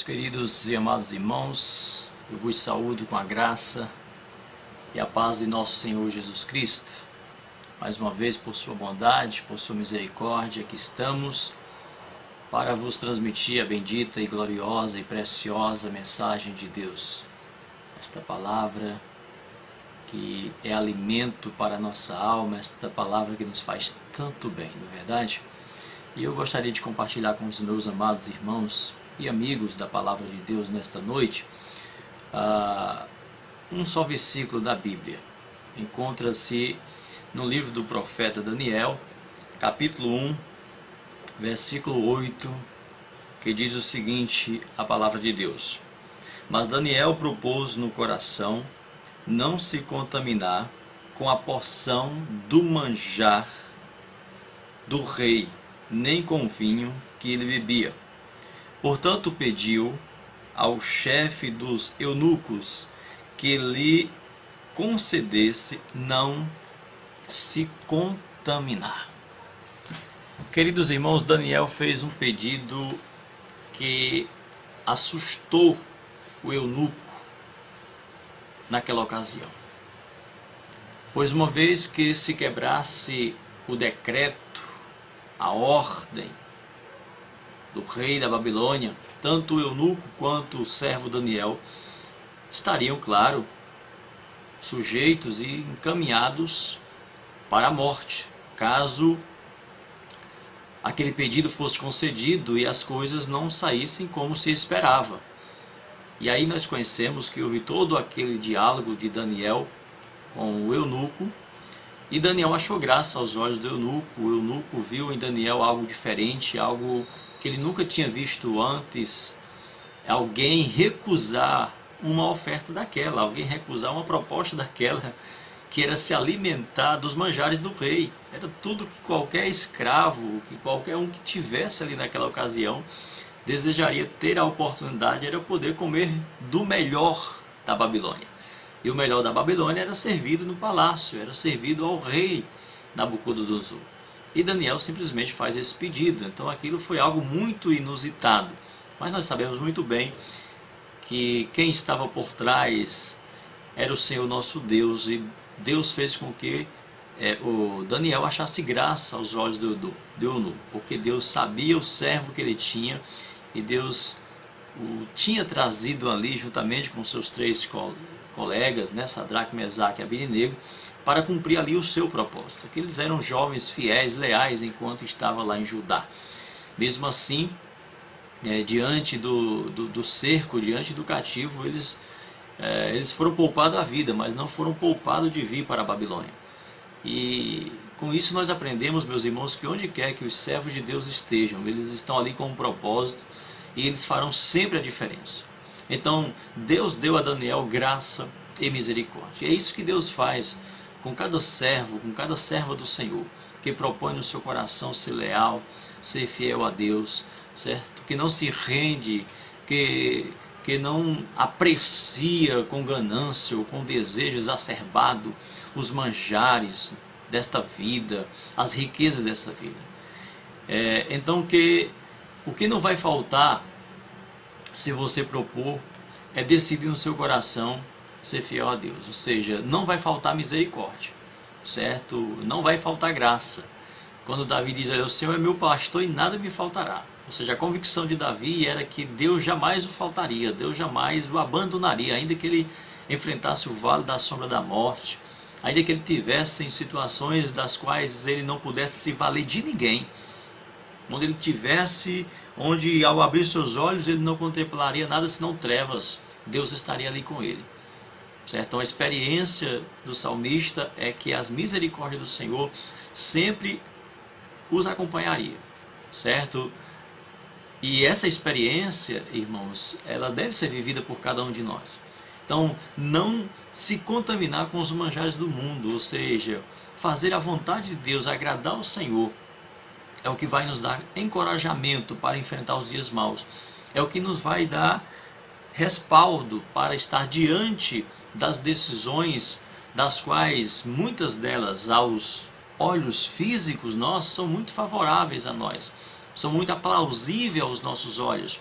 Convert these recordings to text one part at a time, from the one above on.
queridos e amados irmãos, eu vos saúdo com a graça e a paz de nosso Senhor Jesus Cristo. Mais uma vez, por sua bondade, por sua misericórdia, aqui estamos para vos transmitir a bendita e gloriosa e preciosa mensagem de Deus. Esta palavra que é alimento para a nossa alma, esta palavra que nos faz tanto bem, não é verdade? E eu gostaria de compartilhar com os meus amados irmãos e amigos da palavra de Deus nesta noite um só versículo da Bíblia. Encontra-se no livro do profeta Daniel, capítulo 1, versículo 8, que diz o seguinte, a palavra de Deus: Mas Daniel propôs no coração não se contaminar com a porção do manjar do rei, nem com o vinho que ele bebia. Portanto pediu ao chefe dos eunucos que lhe concedesse não se contaminar. Queridos irmãos, Daniel fez um pedido que assustou o eunuco naquela ocasião. Pois uma vez que se quebrasse o decreto, a ordem do rei da Babilônia, tanto o eunuco quanto o servo Daniel estariam, claro, sujeitos e encaminhados para a morte, caso aquele pedido fosse concedido e as coisas não saíssem como se esperava. E aí nós conhecemos que houve todo aquele diálogo de Daniel com o eunuco, e Daniel achou graça aos olhos do eunuco. O eunuco viu em Daniel algo diferente, algo que ele nunca tinha visto antes, alguém recusar uma oferta daquela, alguém recusar uma proposta daquela, que era se alimentar dos manjares do rei. Era tudo que qualquer escravo, que qualquer um que tivesse ali naquela ocasião, desejaria ter a oportunidade, era poder comer do melhor da Babilônia. E o melhor da Babilônia era servido no palácio, era servido ao rei Nabucodonosor. E Daniel simplesmente faz esse pedido. Então aquilo foi algo muito inusitado. Mas nós sabemos muito bem que quem estava por trás era o Senhor nosso Deus. E Deus fez com que o Daniel achasse graça aos olhos do eunuco. Porque Deus sabia o servo que ele tinha. E Deus o tinha trazido ali juntamente com seus três colegas, Sadraque, Mesaque e Abednego, para cumprir ali o seu propósito. Que eles eram jovens fiéis, leais, enquanto estava lá em Judá. Mesmo assim, diante do cerco, diante do cativo, eles foram poupados da vida, mas não foram poupados de vir para a Babilônia. E com isso nós aprendemos, meus irmãos, que onde quer que os servos de Deus estejam, eles estão ali com um propósito e eles farão sempre a diferença. Então Deus deu a Daniel graça e misericórdia. E é isso que Deus faz com cada servo, com cada serva do Senhor, que propõe no seu coração ser leal, ser fiel a Deus, certo? Que não se rende, que não aprecia com ganância ou com desejo exacerbado os manjares desta vida, as riquezas desta vida. Então o que não vai faltar, se você propor, é decidir no seu coração ser fiel a Deus. Ou seja, não vai faltar misericórdia, certo? Não vai faltar graça. Quando Davi diz, olha, o Senhor é meu pastor e nada me faltará. Ou seja, a convicção de Davi era que Deus jamais o faltaria, Deus jamais o abandonaria, ainda que ele enfrentasse o vale da sombra da morte, ainda que ele tivesse em situações das quais ele não pudesse se valer de ninguém, onde ele tivesse, onde ao abrir seus olhos ele não contemplaria nada senão trevas, Deus estaria ali com ele. Certo? Então a experiência do salmista é que as misericórdias do Senhor sempre os acompanharia, certo? E essa experiência, irmãos, ela deve ser vivida por cada um de nós. Então, não se contaminar com os manjares do mundo, ou seja, fazer a vontade de Deus, agradar ao Senhor, é o que vai nos dar encorajamento para enfrentar os dias maus. É o que nos vai dar respaldo para estar diante das decisões, das quais muitas delas, aos olhos físicos nossos, são muito favoráveis a nós, são muito aplausíveis aos nossos olhos.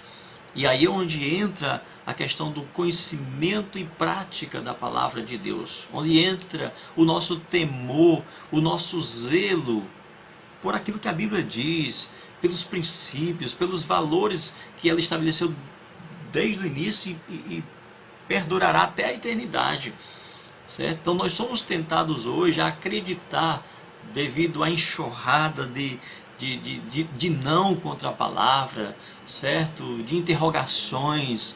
E aí é onde entra a questão do conhecimento e prática da palavra de Deus, onde entra o nosso temor, o nosso zelo por aquilo que a Bíblia diz, pelos princípios, pelos valores que ela estabeleceu desde o início e perdurará até a eternidade. Certo? Então nós somos tentados hoje a acreditar, devido à enxurrada de não contra a palavra, certo? De interrogações,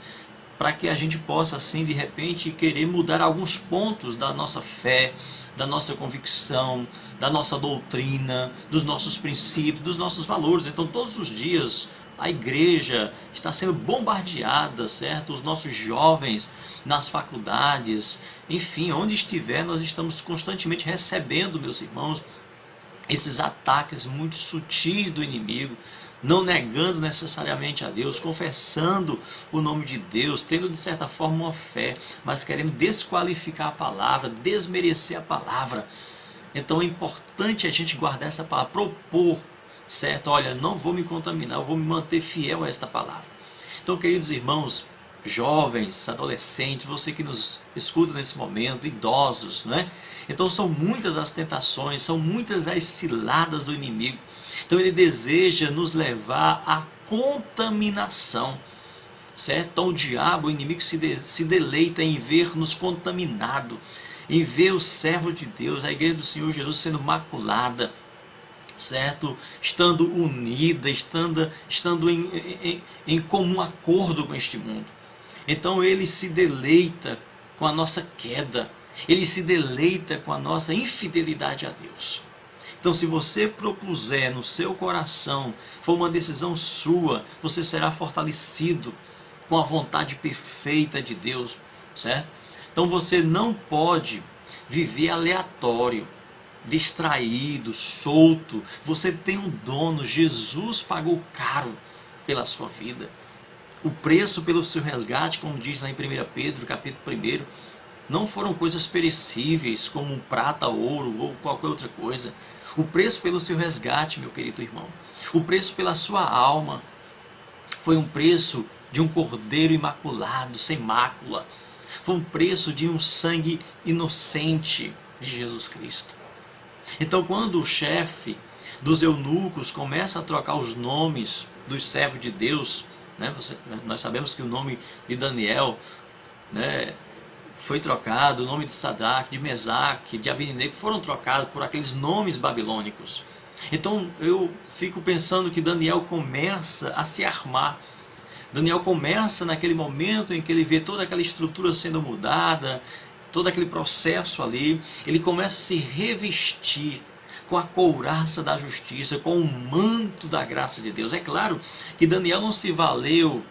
para que a gente possa assim de repente querer mudar alguns pontos da nossa fé, da nossa convicção, da nossa doutrina, dos nossos princípios, dos nossos valores. Então todos os dias a igreja está sendo bombardeada, certo? Os nossos jovens nas faculdades, enfim, onde estiver, nós estamos constantemente recebendo, meus irmãos, esses ataques muito sutis do inimigo, não negando necessariamente a Deus, confessando o nome de Deus, tendo de certa forma uma fé, mas querendo desqualificar a palavra, desmerecer a palavra. Então é importante a gente guardar essa palavra, propor, certo? Olha, não vou me contaminar, eu vou me manter fiel a esta palavra. Então, queridos irmãos, jovens, adolescentes, você que nos escuta nesse momento, idosos, não é? Então são muitas as tentações, são muitas as ciladas do inimigo. Então ele deseja nos levar à contaminação, certo? Então o diabo, o inimigo se deleita em ver-nos contaminados, em ver o servo de Deus, a igreja do Senhor Jesus sendo maculada, certo? Estando unida, estando em comum acordo com este mundo. Então ele se deleita com a nossa queda, ele se deleita com a nossa infidelidade a Deus. Então se você propuser no seu coração, for uma decisão sua, você será fortalecido com a vontade perfeita de Deus, certo? Então você não pode viver aleatório, distraído, solto. Você tem um dono, Jesus pagou caro pela sua vida. O preço pelo seu resgate, como diz lá em 1 Pedro, capítulo 1, não foram coisas perecíveis, como prata, ouro ou qualquer outra coisa. O preço pelo seu resgate, meu querido irmão, o preço pela sua alma, foi um preço de um cordeiro imaculado, sem mácula. Foi um preço de um sangue inocente de Jesus Cristo. Então quando o chefe dos eunucos começa a trocar os nomes dos servos de Deus, né, nós sabemos que o nome de Daniel, né, foi trocado, o nome de Sadraque, de Mesaque, de Abednego foram trocados por aqueles nomes babilônicos. Então eu fico pensando que Daniel começa a se armar. Daniel começa naquele momento em que ele vê toda aquela estrutura sendo mudada, todo aquele processo ali, ele começa a se revestir com a couraça da justiça, com o manto da graça de Deus. É claro que Daniel não se valeu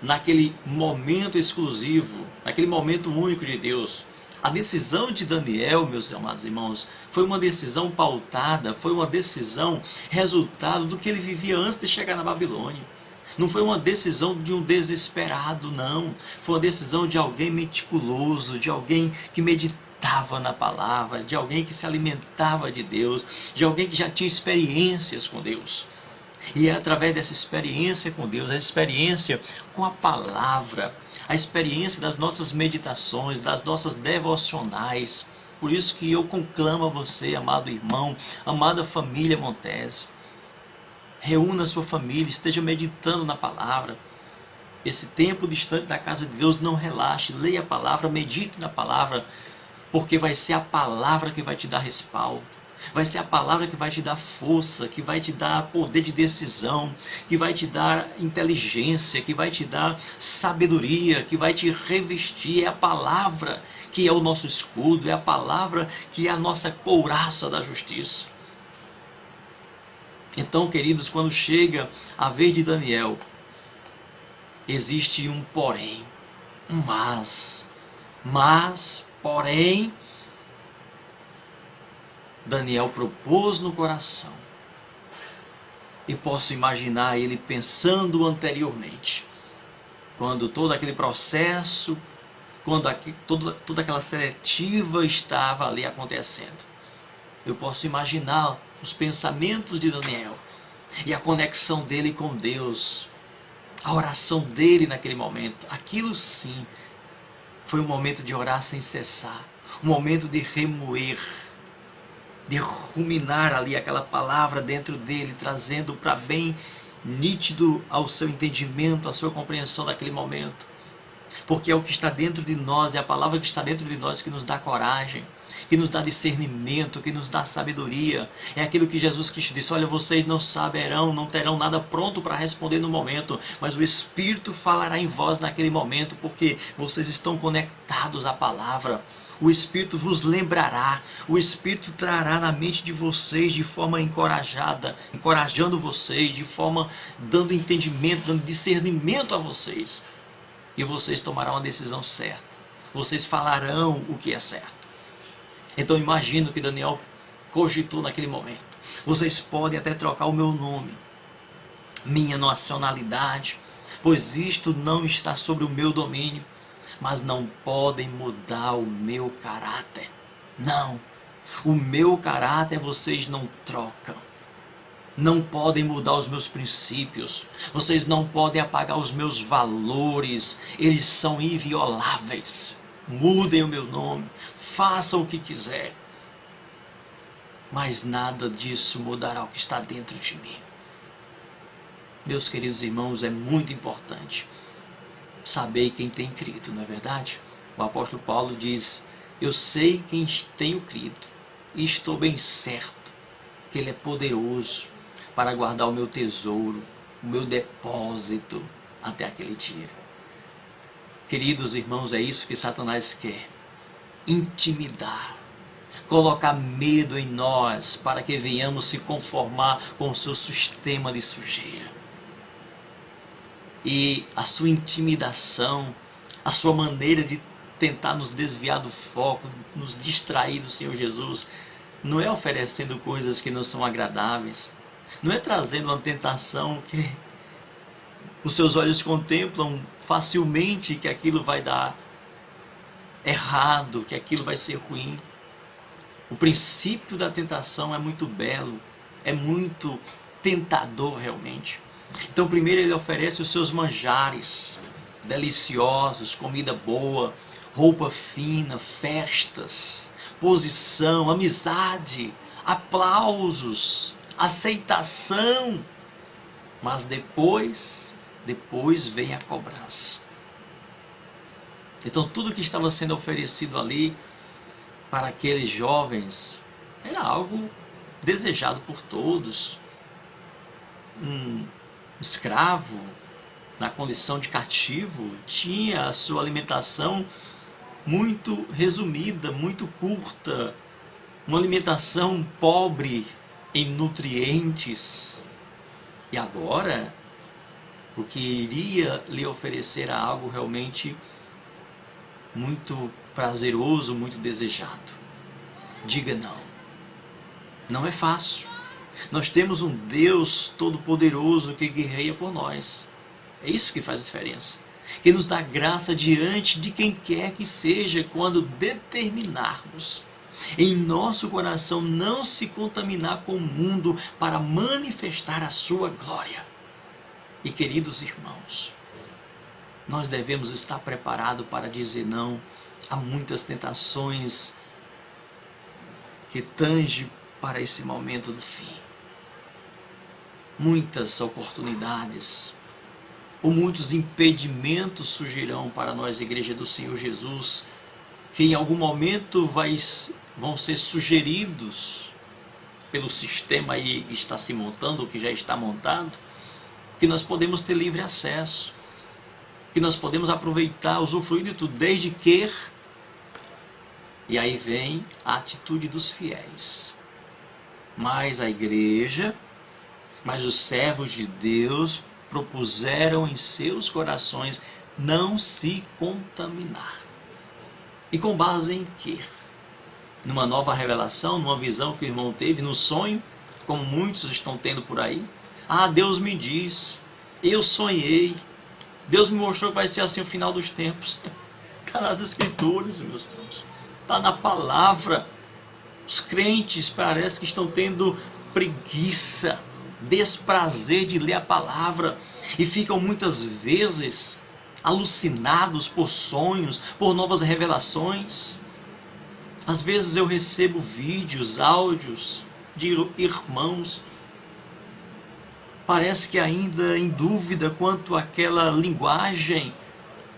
naquele momento exclusivo, naquele momento único de Deus. A decisão de Daniel, meus amados irmãos, foi uma decisão pautada, foi uma decisão resultado do que ele vivia antes de chegar na Babilônia. Não foi uma decisão de um desesperado, não. Foi uma decisão de alguém meticuloso, de alguém que meditava na palavra, de alguém que se alimentava de Deus, de alguém que já tinha experiências com Deus. E é através dessa experiência com Deus, a experiência com a palavra, a experiência das nossas meditações, das nossas devocionais. Por isso que eu conclamo a você, amado irmão, amada família Montese. Reúna a sua família, esteja meditando na palavra. Esse tempo distante da casa de Deus, não relaxe, leia a palavra, medite na palavra, porque vai ser a palavra que vai te dar respaldo. Vai ser a palavra que vai te dar força, que vai te dar poder de decisão, que vai te dar inteligência, que vai te dar sabedoria, que vai te revestir. É a palavra que é o nosso escudo, é a palavra que é a nossa couraça da justiça. Então, queridos, quando chega a vez de Daniel, existe um porém, um mas, porém, Daniel propôs no coração, e posso imaginar ele pensando anteriormente, quando todo aquele processo, quando toda aquela seletiva estava ali acontecendo. Eu posso imaginar os pensamentos de Daniel e a conexão dele com Deus. A oração dele naquele momento, aquilo sim, foi um momento de orar sem cessar, um momento de remoer, de ruminar ali aquela palavra dentro dele, trazendo para bem nítido ao seu entendimento, à sua compreensão daquele momento. Porque é o que está dentro de nós, é a palavra que está dentro de nós que nos dá coragem, que nos dá discernimento, que nos dá sabedoria. É aquilo que Jesus Cristo disse: olha, vocês não saberão, não terão nada pronto para responder no momento, mas o Espírito falará em vós naquele momento, porque vocês estão conectados à palavra. O Espírito vos lembrará, o Espírito trará na mente de vocês de forma encorajada, encorajando vocês, de forma dando entendimento, dando discernimento a vocês. E vocês tomarão a decisão certa. Vocês falarão o que é certo. Então imagino que Daniel cogitou naquele momento: vocês podem até trocar o meu nome, minha nacionalidade, pois isto não está sobre o meu domínio, mas não podem mudar o meu caráter. Não, o meu caráter vocês não trocam. Não podem mudar os meus princípios. Vocês não podem apagar os meus valores. Eles são invioláveis. Mudem o meu nome. Façam o que quiser. Mas nada disso mudará o que está dentro de mim. Meus queridos irmãos, é muito importante saber quem tem crido, não é verdade? O apóstolo Paulo diz: eu sei quem tenho crido e estou bem certo que Ele é poderoso para guardar o meu tesouro, o meu depósito até aquele dia. Queridos irmãos, é isso que Satanás quer: intimidar, colocar medo em nós para que venhamos se conformar com o seu sistema de sujeira. E a sua intimidação, a sua maneira de tentar nos desviar do foco, nos distrair do Senhor Jesus, não é oferecendo coisas que não são agradáveis, não é trazendo uma tentação que os seus olhos contemplam facilmente que aquilo vai dar errado, que aquilo vai ser ruim. O princípio da tentação é muito belo, é muito tentador realmente. Então primeiro ele oferece os seus manjares deliciosos, comida boa, roupa fina, festas, posição, amizade, aplausos, aceitação. Mas depois vem a cobrança. Então tudo que estava sendo oferecido ali para aqueles jovens era algo desejado por todos. Um escravo na condição de cativo tinha a sua alimentação muito resumida, muito curta, uma alimentação pobre em nutrientes. E agora, o que iria lhe oferecer era algo realmente muito prazeroso, muito desejado. Diga não. Não é fácil. Nós temos um Deus todo-poderoso que guerreia por nós. É isso que faz a diferença. Que nos dá graça diante de quem quer que seja, quando determinarmos em nosso coração não se contaminar com o mundo para manifestar a sua glória. E queridos irmãos, nós devemos estar preparados para dizer não a muitas tentações que tangem para esse momento do fim. Muitas oportunidades ou muitos impedimentos surgirão para nós, Igreja do Senhor Jesus, que em algum momento vão ser sugeridos pelo sistema aí que está se montando, ou que já está montado, que nós podemos ter livre acesso, que nós podemos aproveitar, usufruir de tudo, desde que... E aí vem a atitude dos fiéis. Mas a igreja, mas os servos de Deus propuseram em seus corações não se contaminar. E com base em quê? Numa nova revelação, numa visão que o irmão teve, no sonho, como muitos estão tendo por aí. Ah, Deus me diz, eu sonhei, Deus me mostrou que vai ser assim o final dos tempos. Está nas Escrituras, meus irmãos, está na palavra. Os crentes parece que estão tendo preguiça desprazer de ler a palavra e ficam muitas vezes alucinados por sonhos, por novas revelações. Às vezes eu recebo vídeos, áudios de irmãos, parece que ainda em dúvida quanto àquela linguagem,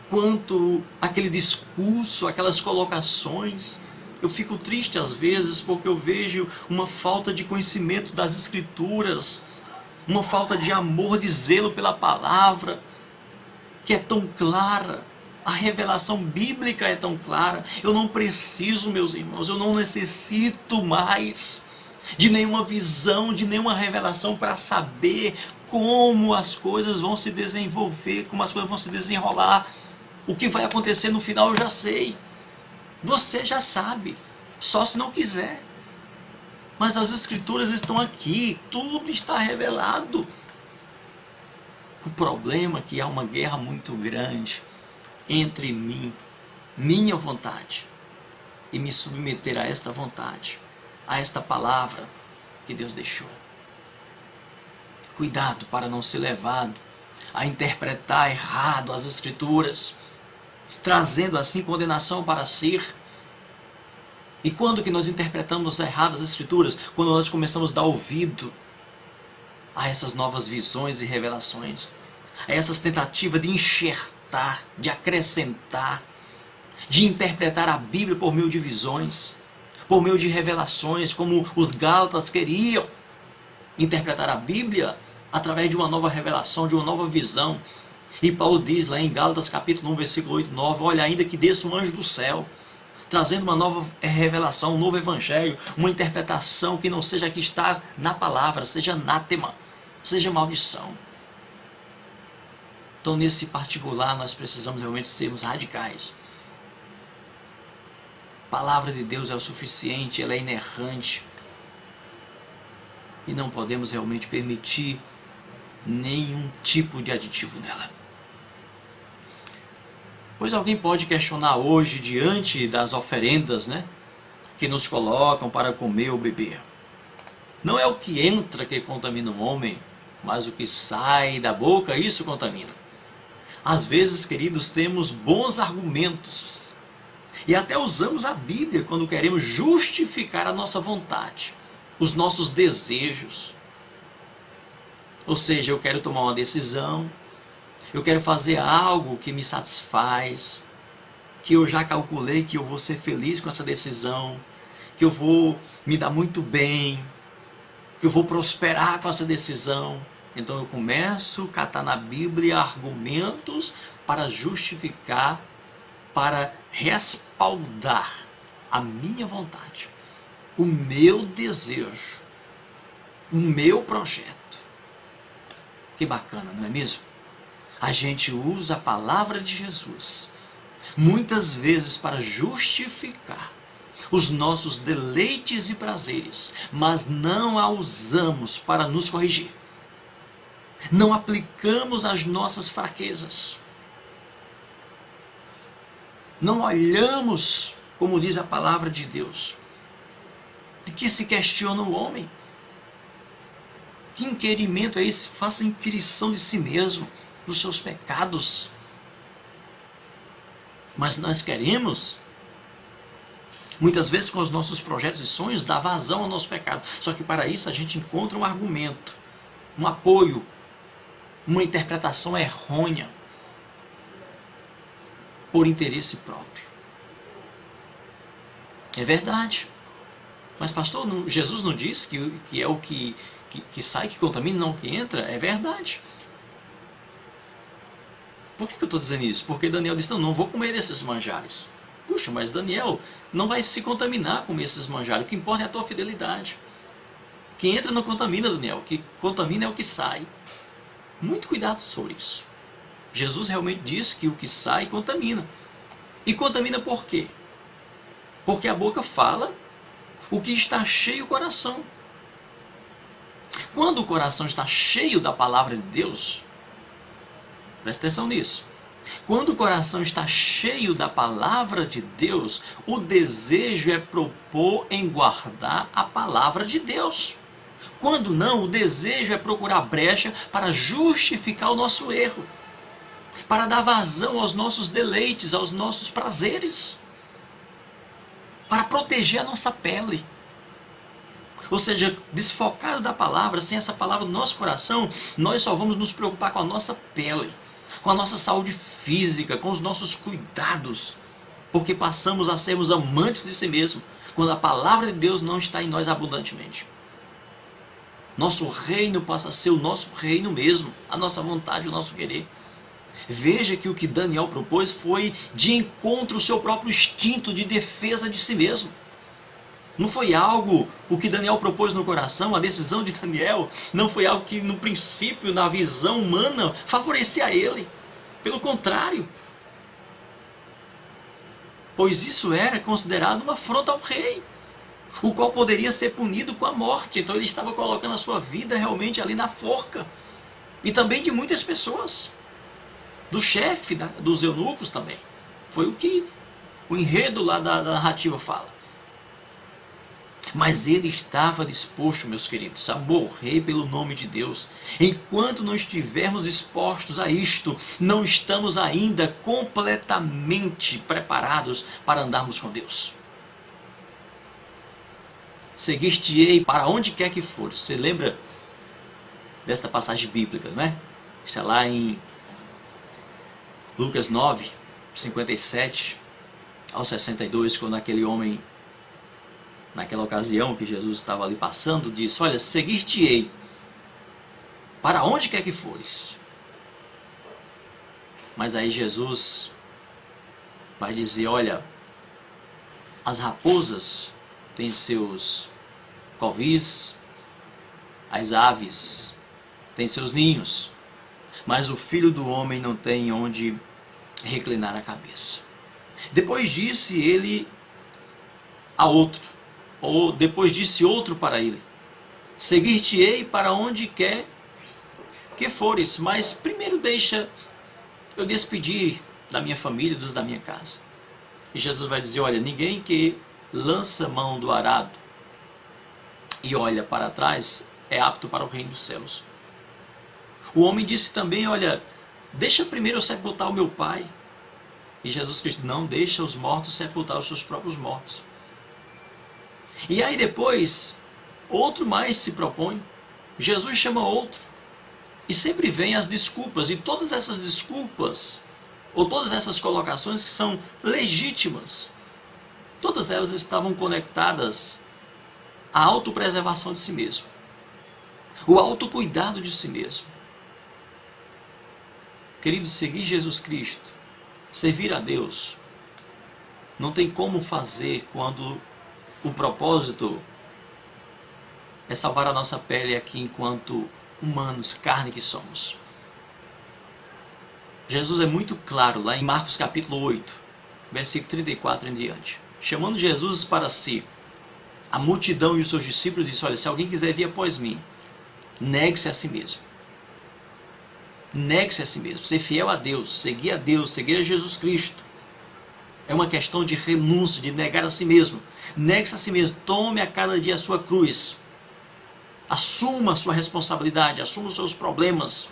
quanto àquele discurso, aquelas colocações. Eu fico triste às vezes porque eu vejo uma falta de conhecimento das Escrituras, uma falta de amor, de zelo pela palavra, que é tão clara. A revelação bíblica é tão clara. Eu não preciso, meus irmãos, eu não necessito mais de nenhuma visão, de nenhuma revelação para saber como as coisas vão se desenvolver, como as coisas vão se desenrolar. O que vai acontecer no final eu já sei. Você já sabe, só se não quiser. Mas as Escrituras estão aqui, tudo está revelado. O problema é que há uma guerra muito grande entre mim, minha vontade, e me submeter a esta vontade, a esta palavra que Deus deixou. Cuidado para não ser levado a interpretar errado as Escrituras, trazendo assim condenação para si. E quando que nós interpretamos errado as Escrituras? Quando nós começamos a dar ouvido a essas novas visões e revelações, a essas tentativas de enxertar, de acrescentar, de interpretar a Bíblia por meio de visões, por meio de revelações, como os Gálatas queriam interpretar a Bíblia através de uma nova revelação, de uma nova visão. E Paulo diz lá em Gálatas capítulo 1, versículo 8 e 9, olha, ainda que desça um anjo do céu, trazendo uma nova revelação, um novo evangelho, uma interpretação que não seja a que está na palavra, seja anátema, seja maldição. Então, nesse particular, nós precisamos realmente sermos radicais. A palavra de Deus é o suficiente, ela é inerrante. E não podemos realmente permitir nenhum tipo de aditivo nela. Pois alguém pode questionar hoje, diante das oferendas, que nos colocam para comer ou beber. Não é o que entra que contamina o homem, mas o que sai da boca, isso contamina. Às vezes, queridos, temos bons argumentos e até usamos a Bíblia quando queremos justificar a nossa vontade, os nossos desejos. Ou seja, eu quero tomar uma decisão, eu quero fazer algo que me satisfaz, que eu já calculei que eu vou ser feliz com essa decisão, que eu vou me dar muito bem, que eu vou prosperar com essa decisão. Então eu começo a catar na Bíblia argumentos para justificar, para respaldar a minha vontade, o meu desejo, o meu projeto. Que bacana, não é mesmo? A gente usa a palavra de Jesus muitas vezes para justificar os nossos deleites e prazeres, mas não a usamos para nos corrigir. Não aplicamos as nossas fraquezas. Não olhamos, como diz a palavra de Deus, de que se questiona o homem. Que inquirimento é esse? Faça inquirição de si mesmo, dos seus pecados. Mas nós queremos, muitas vezes com os nossos projetos e sonhos, dar vazão ao nosso pecado. Só que para isso a gente encontra um argumento, um apoio, uma interpretação errônea, por interesse próprio. É verdade. Mas pastor, Jesus não disse que é o que sai, que contamina, não o que entra? É verdade. Por que eu estou dizendo isso? Porque Daniel disse, não vou comer esses manjares. Puxa, mas Daniel não vai se contaminar com esses manjares. O que importa é a tua fidelidade. O que entra não contamina, Daniel. O que contamina é o que sai. Muito cuidado sobre isso. Jesus realmente disse que o que sai contamina. E contamina por quê? Porque a boca fala o que está cheio o coração. Quando o coração está cheio da palavra de Deus, presta atenção nisso. Quando o coração está cheio da palavra de Deus, o desejo é propor em guardar a palavra de Deus. Quando não, o desejo é procurar brecha para justificar o nosso erro, para dar vazão aos nossos deleites, aos nossos prazeres, para proteger a nossa pele. Ou seja, desfocado da palavra, sem essa palavra no nosso coração, nós só vamos nos preocupar com a nossa pele, com a nossa saúde física, com os nossos cuidados, porque passamos a sermos amantes de si mesmo, quando a palavra de Deus não está em nós abundantemente. Nosso reino passa a ser o nosso reino mesmo, a nossa vontade, o nosso querer. Veja que o que Daniel propôs foi de encontro ao seu próprio instinto de defesa de si mesmo. Não foi algo, o que Daniel propôs no coração, a decisão de Daniel, não foi algo que no princípio, na visão humana, favorecia a ele. Pelo contrário. Pois isso era considerado uma afronta ao rei, o qual poderia ser punido com a morte. Então ele estava colocando a sua vida realmente ali na forca. E também de muitas pessoas. Do chefe dos eunucos também. Foi o que o enredo lá da narrativa fala. Mas ele estava disposto, meus queridos, a morrer pelo nome de Deus. Enquanto não estivermos expostos a isto, não estamos ainda completamente preparados para andarmos com Deus. Seguir-te-ei para onde quer que for. Você lembra desta passagem bíblica, não é? Está lá em Lucas 9, 57 ao 62, quando aquele homem, naquela ocasião que Jesus estava ali passando, disse: olha, seguir-te-ei para onde quer que fores. Mas aí Jesus vai dizer: olha, as raposas têm seus covis, as aves têm seus ninhos, mas o Filho do Homem não tem onde reclinar a cabeça. Depois disse ele a outro, ou depois disse outro para ele: seguir-te-ei para onde quer que fores, mas primeiro deixa eu despedir da minha família, dos da minha casa. E Jesus vai dizer: olha, ninguém que lança mão do arado e olha para trás é apto para o reino dos céus. O homem disse também: olha, deixa primeiro eu sepultar o meu pai. E Jesus Cristo: não, deixa os mortos sepultar os seus próprios mortos. E aí depois, outro mais se propõe. Jesus chama outro. E sempre vem as desculpas. E todas essas desculpas, ou todas essas colocações que são legítimas, todas elas estavam conectadas à autopreservação de si mesmo. O autocuidado de si mesmo. Querido, seguir Jesus Cristo, servir a Deus, não tem como fazer quando o propósito é salvar a nossa pele aqui enquanto humanos, carne que somos. Jesus é muito claro lá em Marcos capítulo 8, versículo 34 em diante. Chamando Jesus para si, a multidão e os seus discípulos disse: olha, se alguém quiser vir após mim, negue-se a si mesmo. Negue-se a si mesmo, ser fiel a Deus, seguir a Jesus Cristo. É uma questão de renúncia, de negar a si mesmo. Negue-se a si mesmo, tome a cada dia a sua cruz. Assuma a sua responsabilidade, assuma os seus problemas.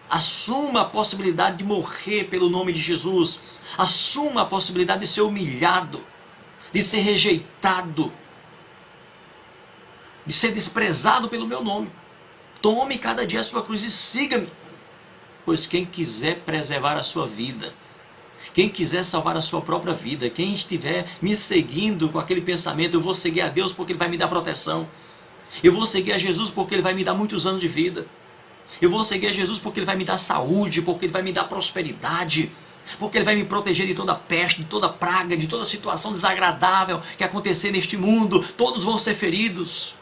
Assuma a possibilidade de morrer pelo nome de Jesus. Assuma a possibilidade de ser humilhado, de ser rejeitado, de ser desprezado pelo meu nome. Tome cada dia a sua cruz e siga-me. Pois quem quiser preservar a sua vida, quem quiser salvar a sua própria vida, quem estiver me seguindo com aquele pensamento: eu vou seguir a Deus porque Ele vai me dar proteção, eu vou seguir a Jesus porque Ele vai me dar muitos anos de vida, eu vou seguir a Jesus porque Ele vai me dar saúde, porque Ele vai me dar prosperidade, porque Ele vai me proteger de toda peste, de toda praga, de toda situação desagradável que acontecer neste mundo. Todos vão ser feridos,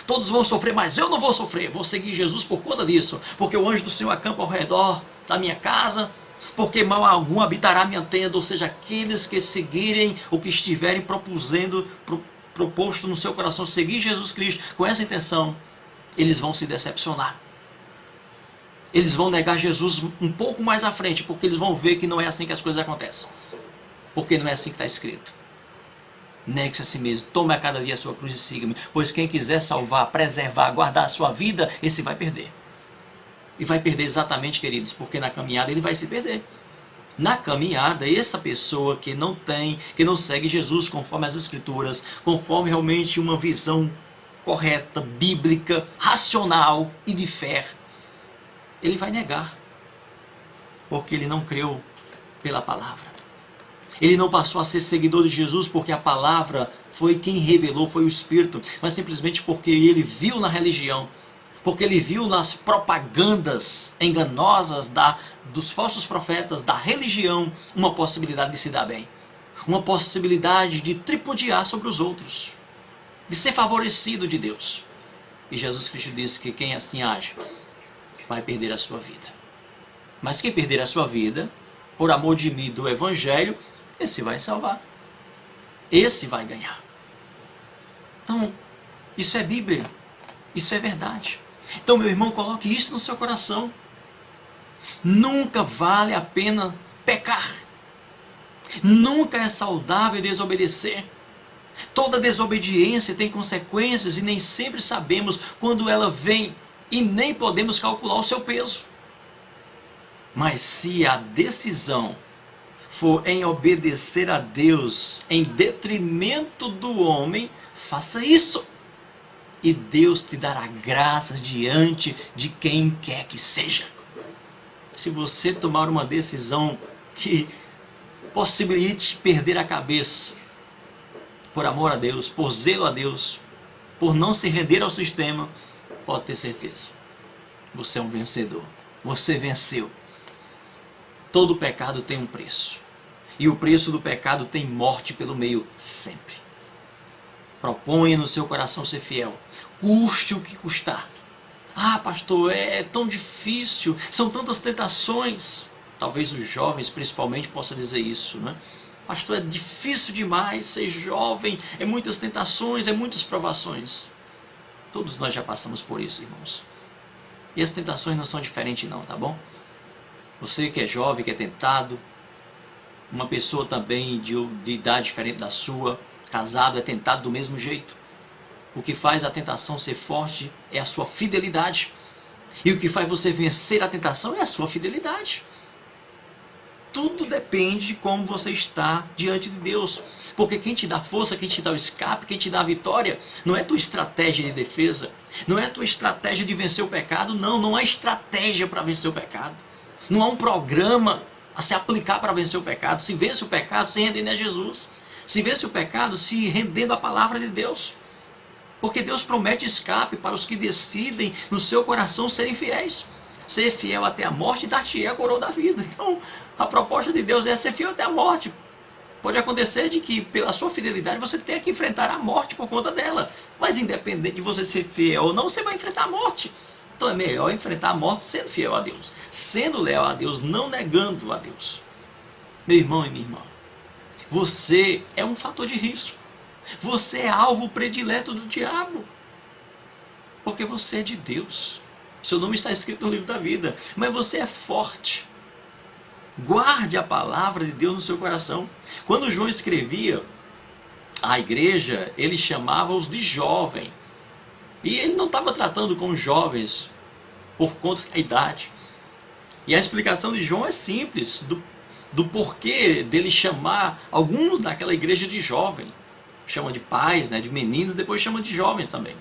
todos vão sofrer, mas eu não vou sofrer. Vou seguir Jesus por conta disso, porque o anjo do Senhor acampa ao redor da minha casa, porque mal algum habitará minha tenda. Ou seja, aqueles que seguirem o que estiverem proposto no seu coração, seguir Jesus Cristo com essa intenção, eles vão se decepcionar. Eles vão negar Jesus um pouco mais à frente, porque eles vão ver que não é assim que as coisas acontecem, porque não é assim que está escrito. Negue-se a si mesmo, tome a cada dia a sua cruz e siga-me. Pois quem quiser salvar, preservar, guardar a sua vida, esse vai perder. E vai perder exatamente, queridos, porque na caminhada ele vai se perder. Na caminhada, essa pessoa que não segue Jesus conforme as Escrituras, conforme realmente uma visão correta, bíblica, racional e de fé, ele vai negar, porque ele não creu pela palavra. Ele não passou a ser seguidor de Jesus porque a palavra foi quem revelou, foi o Espírito, mas simplesmente porque ele viu na religião, porque ele viu nas propagandas enganosas dos falsos profetas, da religião, uma possibilidade de se dar bem, uma possibilidade de tripudiar sobre os outros, de ser favorecido de Deus. E Jesus Cristo disse que quem assim age vai perder a sua vida. Mas quem perder a sua vida, por amor de mim, do Evangelho, esse vai salvar. Esse vai ganhar. Então, isso é Bíblia. Isso é verdade. Então, meu irmão, coloque isso no seu coração. Nunca vale a pena pecar. Nunca é saudável desobedecer. Toda desobediência tem consequências e nem sempre sabemos quando ela vem e nem podemos calcular o seu peso. Mas se a decisão for em obedecer a Deus em detrimento do homem, faça isso. E Deus te dará graças diante de quem quer que seja. Se você tomar uma decisão que possibilite perder a cabeça, por amor a Deus, por zelo a Deus, por não se render ao sistema, pode ter certeza, você é um vencedor. Você venceu. Todo pecado tem um preço. E o preço do pecado tem morte pelo meio sempre. Proponha no seu coração ser fiel. Custe o que custar. Ah, pastor, é tão difícil. São tantas tentações. Talvez os jovens principalmente possam dizer isso, né? Pastor, é difícil demais ser jovem. É muitas tentações, é muitas provações. Todos nós já passamos por isso, irmãos. E as tentações não são diferentes não, tá bom? Você que é jovem, que é tentado, uma pessoa também de idade diferente da sua, casado, é tentado do mesmo jeito. O que faz a tentação ser forte é a sua fidelidade. E o que faz você vencer a tentação é a sua fidelidade. Tudo depende de como você está diante de Deus. Porque quem te dá força, quem te dá o escape, quem te dá a vitória, não é tua estratégia de defesa, não é tua estratégia de vencer o pecado, não há estratégia para vencer o pecado. Não há um programa a se aplicar para vencer o pecado. Se vence o pecado se rendendo a Jesus. Se vence o pecado se rendendo à palavra de Deus. Porque Deus promete escape para os que decidem no seu coração serem fiéis. Ser fiel até a morte e dar-te a coroa da vida. Então, a proposta de Deus é ser fiel até a morte. Pode acontecer de que pela sua fidelidade você tenha que enfrentar a morte por conta dela. Mas independente de você ser fiel ou não, você vai enfrentar a morte. Então é melhor enfrentar a morte sendo fiel a Deus, sendo leal a Deus, não negando a Deus. Meu irmão e minha irmã, você é um fator de risco. Você é alvo predileto do diabo. Porque você é de Deus. Seu nome está escrito no livro da vida. Mas você é forte. Guarde a palavra de Deus no seu coração. Quando João escrevia a igreja, ele chamava-os de jovem. E ele não estava tratando com jovens por conta da idade. E a explicação de João é simples, do porquê dele chamar alguns daquela igreja de jovem. Chama de pais, né, de meninos, depois chama de jovens também.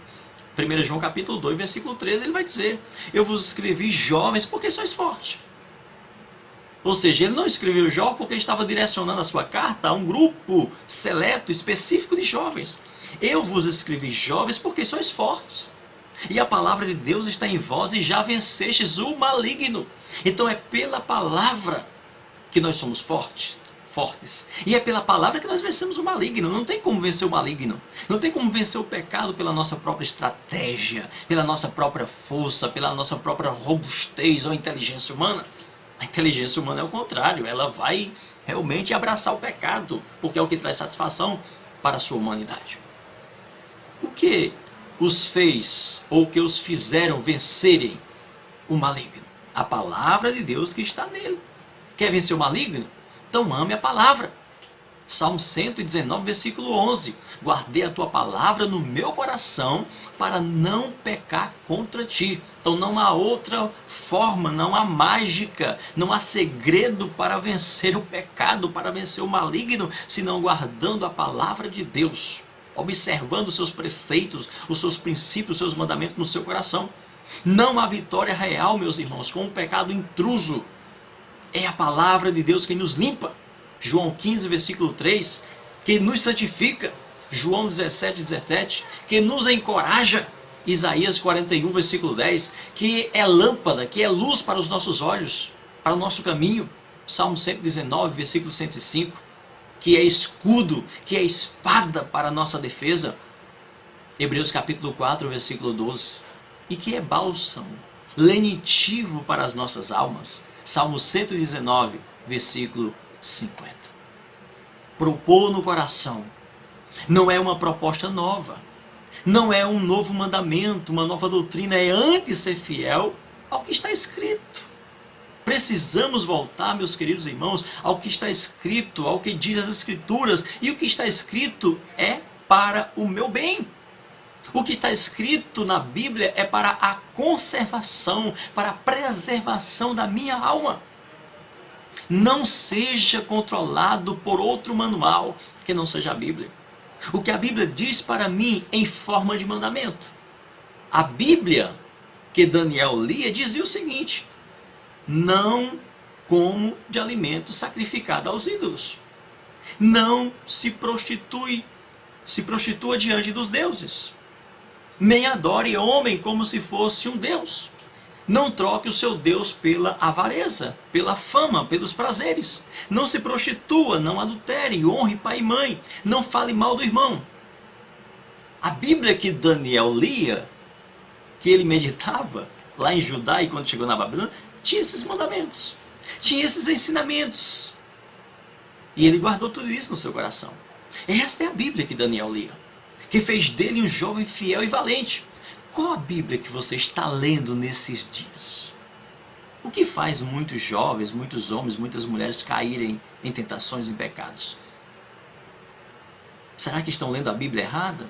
1 João capítulo 2, versículo 13, ele vai dizer: eu vos escrevi jovens porque sois fortes. Ou seja, ele não escreveu jovem porque ele estava direcionando a sua carta a um grupo seleto, específico de jovens. Eu vos escrevi jovens porque sois fortes. E a palavra de Deus está em vós e já vencestes o maligno. Então é pela palavra que nós somos fortes. E é pela palavra que nós vencemos o maligno. Não tem como vencer o maligno. Não tem como vencer o pecado pela nossa própria estratégia, pela nossa própria força, pela nossa própria robustez ou inteligência humana. A inteligência humana é o contrário. Ela vai realmente abraçar o pecado, porque é o que traz satisfação para a sua humanidade. O que os fez, ou o que os fizeram vencerem o maligno? A palavra de Deus que está nele. Quer vencer o maligno? Então ame a palavra. Salmo 119, versículo 11. Guardei a tua palavra no meu coração para não pecar contra ti. Então não há outra forma, não há mágica, não há segredo para vencer o pecado, para vencer o maligno, senão guardando a palavra de Deus, observando os seus preceitos, os seus princípios, os seus mandamentos no seu coração. Não há vitória real, meus irmãos, com o pecado intruso. É a palavra de Deus quem nos limpa. João 15, versículo 3, que nos santifica. João 17, 17, que nos encoraja. Isaías 41, versículo 10, que é lâmpada, que é luz para os nossos olhos, para o nosso caminho. Salmo 119, versículo 105, que é escudo, que é espada para a nossa defesa. Hebreus capítulo 4, versículo 12, e que é bálsamo, lenitivo para as nossas almas. Salmo 119, versículo 50. Propor no coração não é uma proposta nova, não é um novo mandamento, uma nova doutrina, é antes ser fiel ao que está escrito. Precisamos voltar, meus queridos irmãos, ao que está escrito, ao que diz as Escrituras, e o que está escrito é para o meu bem. O que está escrito na Bíblia é para a conservação, para a preservação da minha alma. Não seja controlado por outro manual que não seja a Bíblia. O que a Bíblia diz para mim em forma de mandamento. A Bíblia que Daniel lia dizia o seguinte: não como de alimento sacrificado aos ídolos. Não se prostitua diante dos deuses. Nem adore homem como se fosse um deus. Não troque o seu Deus pela avareza, pela fama, pelos prazeres. Não se prostitua, não adultere, honre pai e mãe. Não fale mal do irmão. A Bíblia que Daniel lia, que ele meditava lá em Judá e quando chegou na Babilônia, tinha esses mandamentos, tinha esses ensinamentos. E ele guardou tudo isso no seu coração. Esta é a Bíblia que Daniel lia, que fez dele um jovem fiel e valente. Qual a Bíblia que você está lendo nesses dias? O que faz muitos jovens, muitos homens, muitas mulheres caírem em tentações e pecados? Será que estão lendo a Bíblia errada?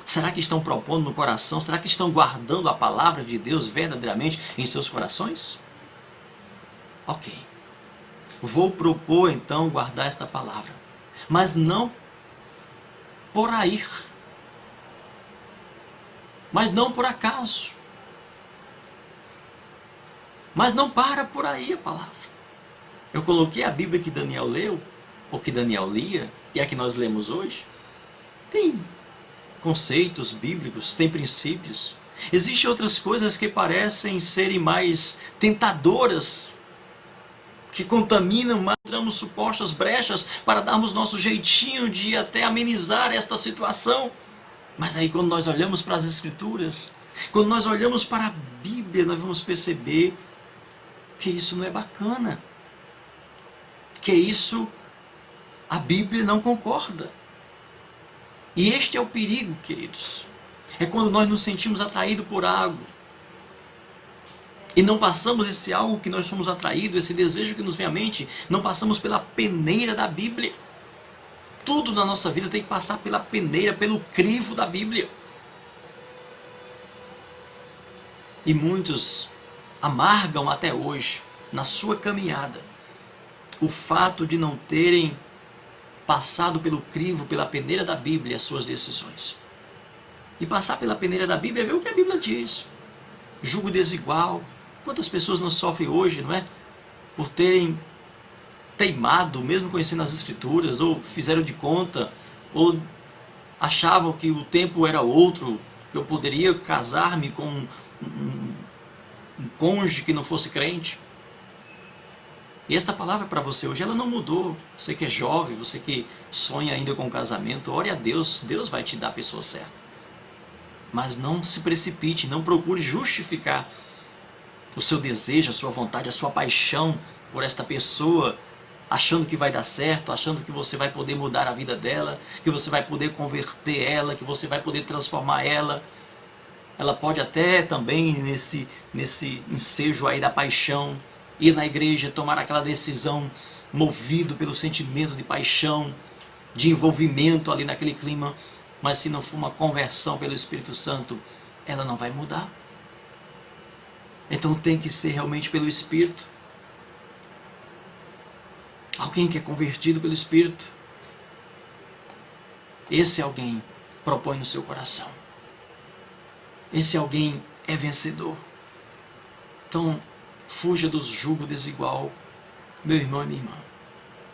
Será que estão propondo no coração? Será que estão guardando a palavra de Deus verdadeiramente em seus corações? Ok. Vou propor então guardar esta palavra, mas não por aí. Mas não por acaso. Mas não para por aí a palavra. Eu coloquei a Bíblia que Daniel leu, ou que Daniel lia, e a que nós lemos hoje. Tem conceitos bíblicos, tem princípios. Existem outras coisas que parecem serem mais tentadoras, que contaminam, mas encontramos supostas brechas para darmos nosso jeitinho de até amenizar esta situação. Mas aí quando nós olhamos para as Escrituras, quando nós olhamos para a Bíblia, nós vamos perceber que isso não é bacana. Que isso, a Bíblia não concorda. E este é o perigo, queridos. É quando nós nos sentimos atraídos por algo. E não passamos esse algo que nós somos atraídos, esse desejo que nos vem à mente, não passamos pela peneira da Bíblia. Tudo na nossa vida tem que passar pela peneira, pelo crivo da Bíblia. E muitos amargam até hoje, na sua caminhada, o fato de não terem passado pelo crivo, pela peneira da Bíblia, as suas decisões. E passar pela peneira da Bíblia é ver o que a Bíblia diz. Julgo desigual. Quantas pessoas não sofrem hoje, não é? Por terem teimado, mesmo conhecendo as Escrituras, ou fizeram de conta, ou achavam que o tempo era outro, que eu poderia casar-me com um cônjuge que não fosse crente. E esta palavra para você hoje, ela não mudou. Você que é jovem, você que sonha ainda com casamento, ore a Deus, Deus vai te dar a pessoa certa. Mas não se precipite, não procure justificar o seu desejo, a sua vontade, a sua paixão por esta pessoa, achando que vai dar certo, achando que você vai poder mudar a vida dela, que você vai poder converter ela, que você vai poder transformar ela. Ela pode até também, nesse ensejo aí da paixão, ir na igreja, tomar aquela decisão movido pelo sentimento de paixão, de envolvimento ali naquele clima, mas se não for uma conversão pelo Espírito Santo, ela não vai mudar. Então tem que ser realmente pelo Espírito. Alguém que é convertido pelo Espírito. Esse alguém propõe no seu coração. Esse alguém é vencedor. Então, fuja do jugo desigual, meu irmão e minha irmã.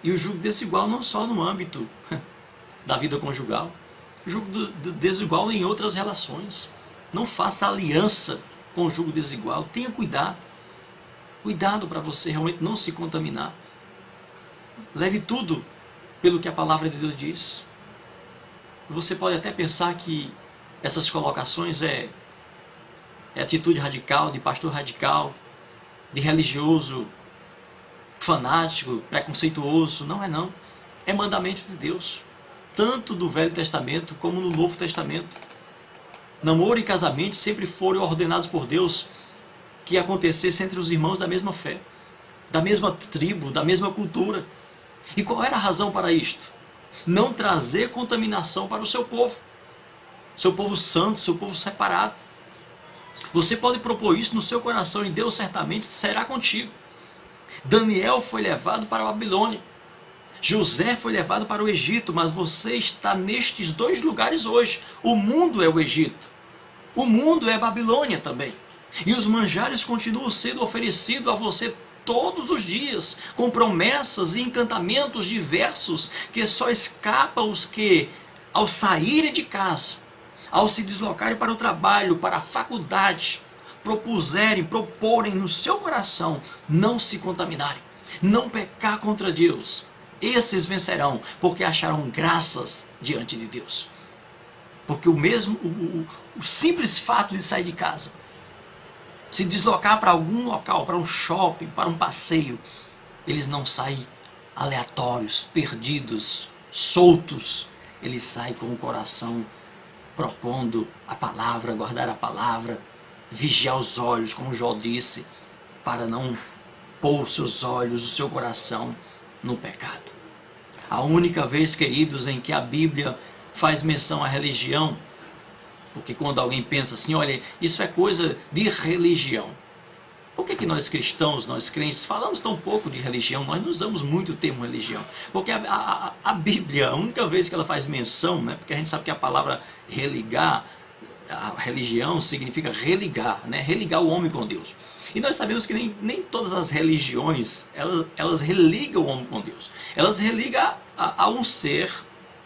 E o jugo desigual não só no âmbito da vida conjugal. O jugo desigual em outras relações. Não faça aliança com o jugo desigual. Tenha cuidado. Cuidado para você realmente não se contaminar. Leve tudo pelo que a palavra de Deus diz. Você pode até pensar que essas colocações é atitude radical, de pastor radical, de religioso fanático, preconceituoso. Não é não. É mandamento de Deus. Tanto do Velho Testamento como no Novo Testamento. Namoro e casamento sempre foram ordenados por Deus que acontecesse entre os irmãos da mesma fé, da mesma tribo, da mesma cultura. E qual era a razão para isto? Não trazer contaminação para o seu povo santo, seu povo separado. Você pode propor isso no seu coração e Deus certamente será contigo. Daniel foi levado para a Babilônia. José foi levado para o Egito, mas você está nestes dois lugares hoje. O mundo é o Egito. O mundo é a Babilônia também. E os manjares continuam sendo oferecidos a você todos os dias, com promessas e encantamentos diversos que só escapam os que, ao saírem de casa, ao se deslocarem para o trabalho, para a faculdade, proporem no seu coração não se contaminarem, não pecar contra Deus. Esses vencerão, porque acharão graças diante de Deus. Porque o simples fato de sair de casa, se deslocar para algum local, para um shopping, para um passeio, eles não saem aleatórios, perdidos, soltos. Eles saem com o coração propondo a palavra, guardar a palavra, vigiar os olhos, como Jó disse, para não pôr os seus olhos, o seu coração no pecado. A única vez, queridos, em que a Bíblia faz menção à religião, porque quando alguém pensa assim, olha, isso é coisa de religião. Por que nós cristãos, nós crentes, falamos tão pouco de religião? Nós não usamos muito o termo religião. Porque a Bíblia, a única vez que ela faz menção, né, porque a gente sabe que a palavra religar, a religião significa religar, né, religar o homem com Deus. E nós sabemos que nem todas as religiões, elas religam o homem com Deus. Elas religam a um ser,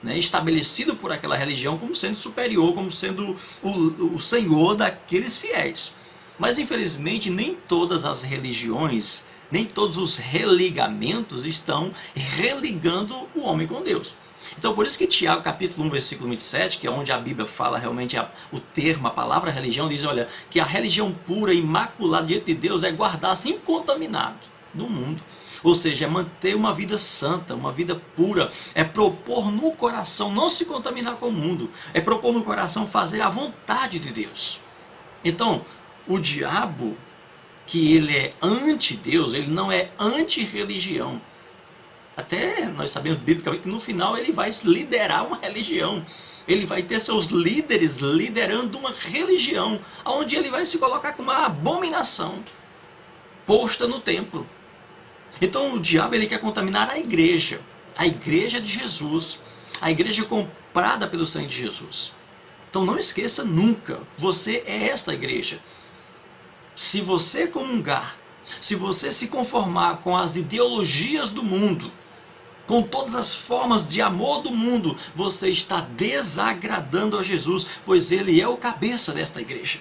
né, estabelecido por aquela religião como sendo superior, como sendo o Senhor daqueles fiéis. Mas infelizmente nem todas as religiões, nem todos os religamentos estão religando o homem com Deus. Então por isso que Tiago capítulo 1 versículo 27, que é onde a Bíblia fala realmente o termo, a palavra religião, diz, olha, que a religião pura, imaculada diante de Deus é guardar-se incontaminado no mundo. Ou seja, é manter uma vida santa, uma vida pura, é propor no coração não se contaminar com o mundo, é propor no coração fazer a vontade de Deus. Então, o diabo, que ele é anti-Deus, ele não é anti-religião. Até nós sabemos biblicamente que no final ele vai liderar uma religião. Ele vai ter seus líderes liderando uma religião, onde ele vai se colocar como uma abominação posta no templo. Então o diabo ele quer contaminar a igreja de Jesus, a igreja comprada pelo sangue de Jesus. Então não esqueça nunca, você é essa igreja. Se você comungar, se você se conformar com as ideologias do mundo, com todas as formas de amor do mundo, você está desagradando a Jesus, pois ele é o cabeça desta igreja.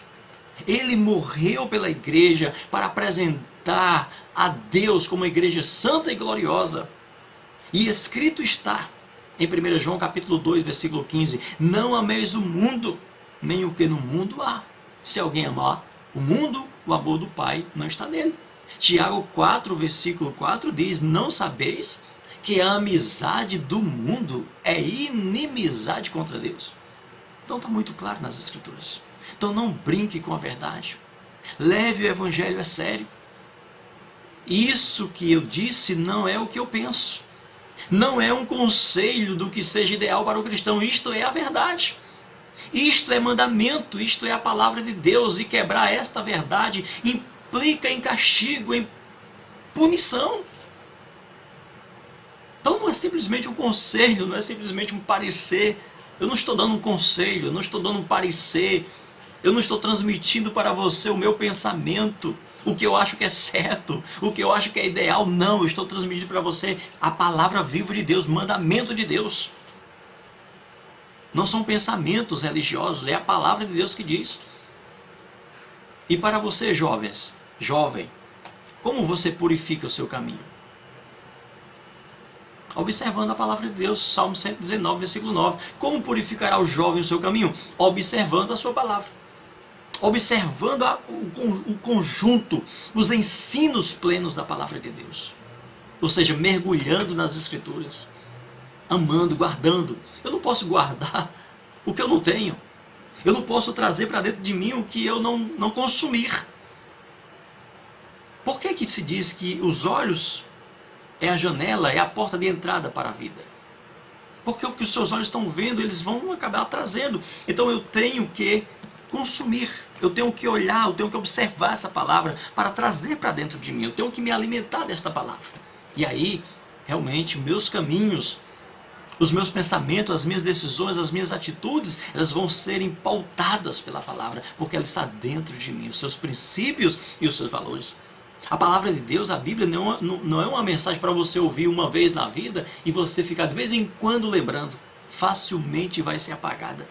Ele morreu pela igreja para apresentar a Deus como uma igreja santa e gloriosa. E escrito está em 1 João capítulo 2, versículo 15, não ameis o mundo, nem o que no mundo há. Se alguém amar o mundo, o amor do Pai não está nele. Tiago 4, versículo 4 diz, não sabeis que a amizade do mundo é inimizade contra Deus? Então está muito claro nas Escrituras. Então não brinque com a verdade. Leve o Evangelho a sério. Isso que eu disse não é o que eu penso. Não é um conselho do que seja ideal para o cristão. Isto é a verdade. Isto é mandamento, isto é a palavra de Deus. E quebrar esta verdade implica em castigo, em punição. Então não é simplesmente um conselho, não é simplesmente um parecer. Eu não estou dando um conselho, eu não estou dando um parecer. Eu não estou transmitindo para você o meu pensamento, o que eu acho que é certo, o que eu acho que é ideal. Não, eu estou transmitindo para você a palavra viva de Deus, mandamento de Deus. Não são pensamentos religiosos, é a palavra de Deus que diz. E para você, jovem, como você purifica o seu caminho? Observando a palavra de Deus, Salmo 119, versículo 9. Como purificará o jovem o seu caminho? Observando a sua palavra. Observando o conjunto, os ensinos plenos da palavra de Deus. Ou seja, mergulhando nas Escrituras. Amando, guardando. Eu não posso guardar o que eu não tenho. Eu não posso trazer para dentro de mim o que eu não consumir. Por que se diz que os olhos é a janela, é a porta de entrada para a vida? Porque o que os seus olhos estão vendo, eles vão acabar trazendo. Então eu tenho que consumir, eu tenho que olhar, eu tenho que observar essa palavra para trazer para dentro de mim. Eu tenho que me alimentar desta palavra. E aí, realmente, meus caminhos, os meus pensamentos, as minhas decisões, as minhas atitudes, elas vão serem pautadas pela palavra, porque ela está dentro de mim, os seus princípios e os seus valores. A palavra de Deus, a Bíblia, não é uma mensagem para você ouvir uma vez na vida e você ficar de vez em quando lembrando. Facilmente vai ser apagada.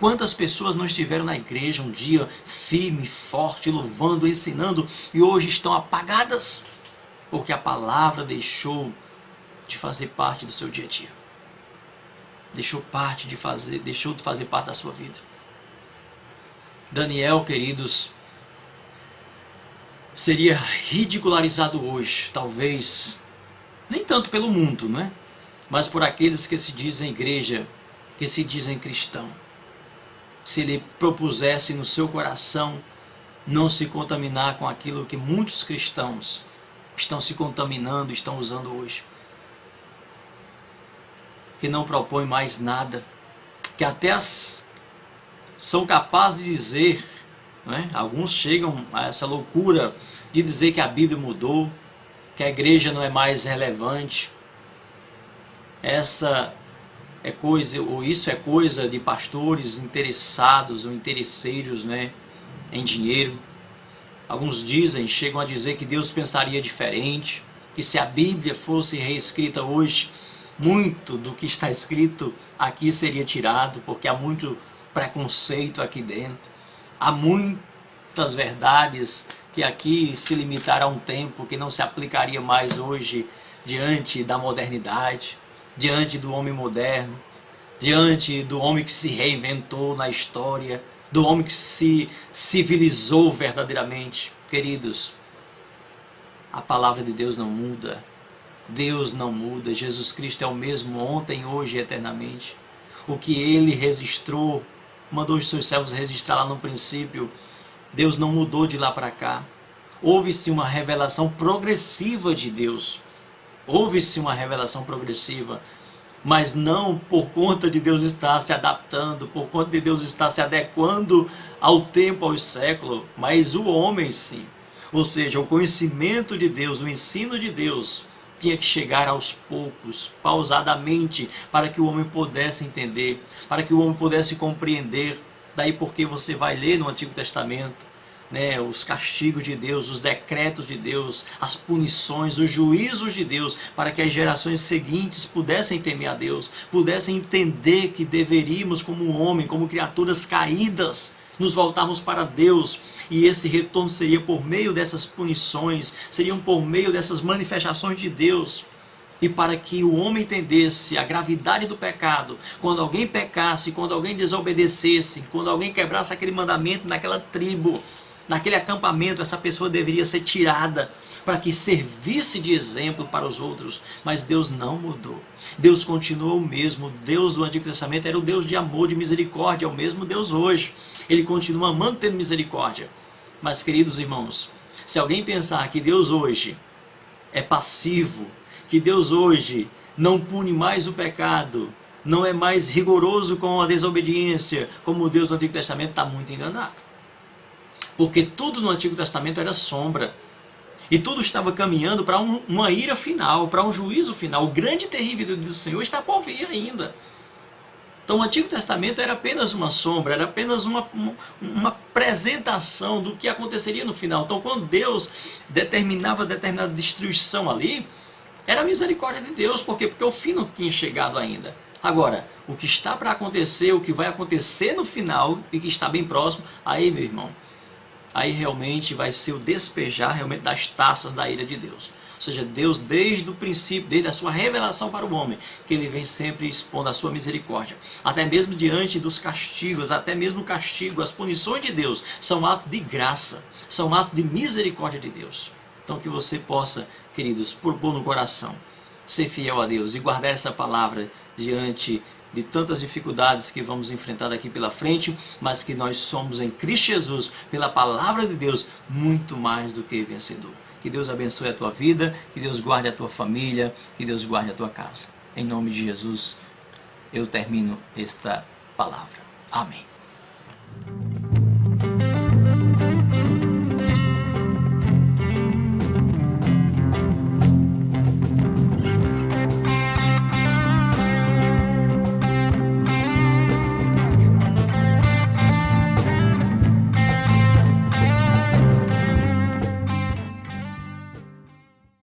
Quantas pessoas não estiveram na igreja um dia firme, forte, louvando, ensinando, e hoje estão apagadas porque a palavra deixou de fazer parte do seu dia a dia. Deixou de fazer parte da sua vida. Daniel, queridos, seria ridicularizado hoje, talvez, nem tanto pelo mundo, né? Mas por aqueles que se dizem igreja, que se dizem cristão. Se ele propusesse no seu coração não se contaminar com aquilo que muitos cristãos estão se contaminando, estão usando hoje. Que não propõe mais nada, que até são capazes de dizer, né? Alguns chegam a essa loucura de dizer que a Bíblia mudou, que a igreja não é mais relevante. Essa é coisa, ou isso é coisa de pastores interessados ou interesseiros, né, em dinheiro. Alguns chegam a dizer que Deus pensaria diferente, que se a Bíblia fosse reescrita hoje, muito do que está escrito aqui seria tirado, porque há muito preconceito aqui dentro. Há muitas verdades que aqui se limitaram a um tempo que não se aplicaria mais hoje diante da modernidade, diante do homem moderno, diante do homem que se reinventou na história, do homem que se civilizou verdadeiramente. Queridos, a palavra de Deus não muda. Deus não muda. Jesus Cristo é o mesmo ontem, hoje e eternamente. O que Ele registrou, mandou os seus servos registrar lá no princípio, Deus não mudou de lá para cá. Houve-se uma revelação progressiva de Deus. Houve-se uma revelação progressiva, mas não por conta de Deus estar se adaptando, por conta de Deus estar se adequando ao tempo, aos séculos, mas o homem sim. Ou seja, o conhecimento de Deus, o ensino de Deus tinha que chegar aos poucos, pausadamente, para que o homem pudesse entender, para que o homem pudesse compreender. Daí porque você vai ler no Antigo Testamento, né, os castigos de Deus, os decretos de Deus, as punições, os juízos de Deus, para que as gerações seguintes pudessem temer a Deus, pudessem entender que deveríamos, como homem, como criaturas caídas, nos voltarmos para Deus, e esse retorno seria por meio dessas punições, seriam por meio dessas manifestações de Deus. E para que o homem entendesse a gravidade do pecado, quando alguém pecasse, quando alguém desobedecesse, quando alguém quebrasse aquele mandamento naquela tribo, naquele acampamento, essa pessoa deveria ser tirada para que servisse de exemplo para os outros. Mas Deus não mudou. Deus continua o mesmo. Deus do Antigo Testamento era o Deus de amor, de misericórdia, é o mesmo Deus hoje. Ele continua mantendo misericórdia. Mas, queridos irmãos, se alguém pensar que Deus hoje é passivo, que Deus hoje não pune mais o pecado, não é mais rigoroso com a desobediência, como Deus no Antigo Testamento, está muito enganado. Porque tudo no Antigo Testamento era sombra. E tudo estava caminhando para uma ira final, para um juízo final. O grande e terrível do Senhor está por vir ainda. Então o Antigo Testamento era apenas uma sombra, era apenas uma apresentação do que aconteceria no final. Então quando Deus determinava determinada destruição ali, era a misericórdia de Deus. Por quê? Porque o fim não tinha chegado ainda. Agora, o que está para acontecer, o que vai acontecer no final e que está bem próximo, aí, meu irmão, aí realmente vai ser o despejar realmente das taças da ira de Deus. Ou seja, Deus desde o princípio, desde a sua revelação para o homem, que ele vem sempre expondo a sua misericórdia. Até mesmo diante dos castigos, até mesmo o castigo, as punições de Deus, são atos de graça, são atos de misericórdia de Deus. Então que você possa, queridos, por pôr no coração, ser fiel a Deus e guardar essa palavra diante de tantas dificuldades que vamos enfrentar daqui pela frente, mas que nós somos em Cristo Jesus, pela palavra de Deus, muito mais do que vencedor. Que Deus abençoe a tua vida, que Deus guarde a tua família, que Deus guarde a tua casa. Em nome de Jesus, eu termino esta palavra. Amém.